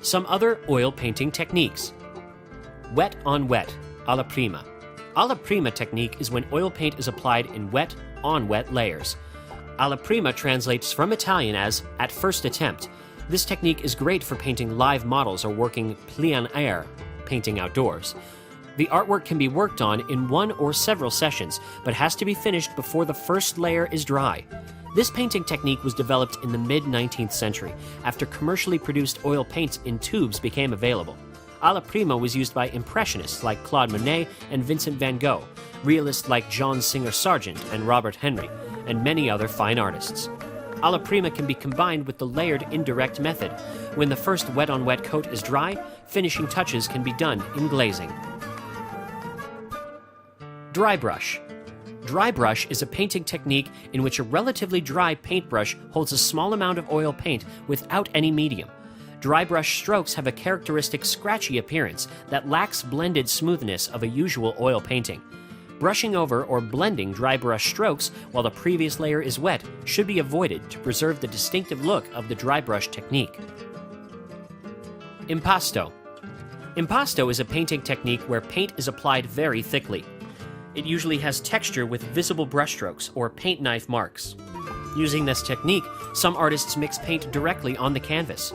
Some other oil painting techniques. Wet on wet, alla prima. Alla prima technique is when oil paint is applied in wet on wet layers. Alla prima translates from Italian as at first attempt. This technique is great for painting live models or working plein-air, painting outdoors. The artwork can be worked on in one or several sessions, but has to be finished before the first layer is dry. This painting technique was developed in the mid-19th century, after commercially produced oil paints in tubes became available. Alla prima was used by impressionists like Claude Monet and Vincent van Gogh, realists like John Singer Sargent and Robert Henri, and many other fine artists. Alla prima can be combined with the layered indirect method. When the first wet-on-wet coat is dry, finishing touches can be done in glazing. Drybrush. Drybrush is a painting technique in which a relatively dry paintbrush holds a small amount of oil paint without any medium. Drybrush strokes have a characteristic scratchy appearance that lacks blended smoothness of a usual oil painting. Brushing over or blending drybrush strokes while the previous layer is wet should be avoided to preserve the distinctive look of the drybrush technique. Impasto. Impasto is a painting technique where paint is applied very thickly. It usually has texture with visible brushstrokes or paint knife marks. Using this technique, some artists mix paint directly on the canvas.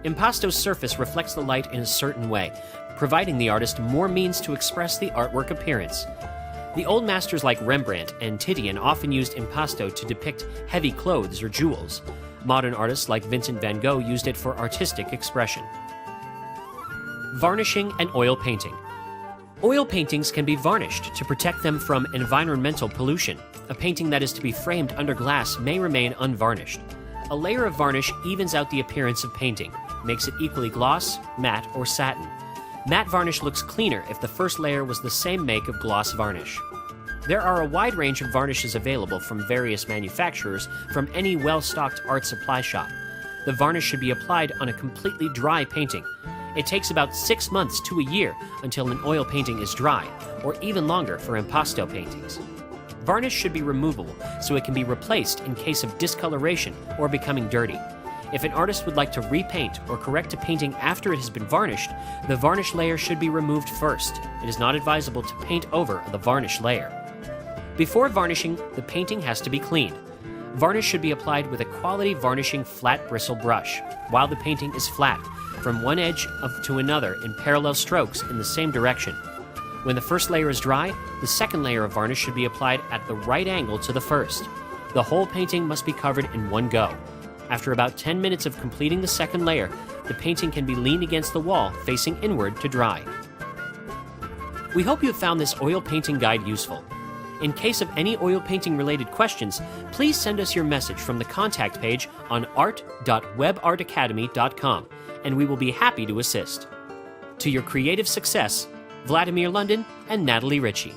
Impasto's surface reflects the light in a certain way, providing the artist more means to express the artwork appearance. The old masters like Rembrandt and Titian often used impasto to depict heavy clothes or jewels. Modern artists like Vincent van Gogh used it for artistic expression. Varnishing and oil painting. Oil paintings can be varnished to protect them from environmental pollution. A painting that is to be framed under glass may remain unvarnished. A layer of varnish evens out the appearance of painting, makes it equally gloss, matte, or satin. Matte varnish looks cleaner if the first layer was the same make of gloss varnish. There are a wide range of varnishes available from various manufacturers from any well-stocked art supply shop. The varnish should be applied on a completely dry painting. It takes about 6 months to a year until an oil painting is dry, or even longer for impasto paintings. Varnish should be removable so it can be replaced in case of discoloration or becoming dirty. If an artist would like to repaint or correct a painting after it has been varnished, the varnish layer should be removed first. It is not advisable to paint over the varnish layer. Before varnishing, the painting has to be cleaned. Varnish should be applied with a quality varnishing flat bristle brush, while the painting is flat, from one edge to another in parallel strokes in the same direction. When the first layer is dry, the second layer of varnish should be applied at the right angle to the first. The whole painting must be covered in one go. After about 10 minutes of completing the second layer, the painting can be leaned against the wall facing inward to dry. We hope you have found this oil painting guide useful. In case of any oil painting related questions, please send us your message from the contact page on art.webartacademy.com, and we will be happy to assist. To your creative success, Vladimir London and Natalie Ritchie.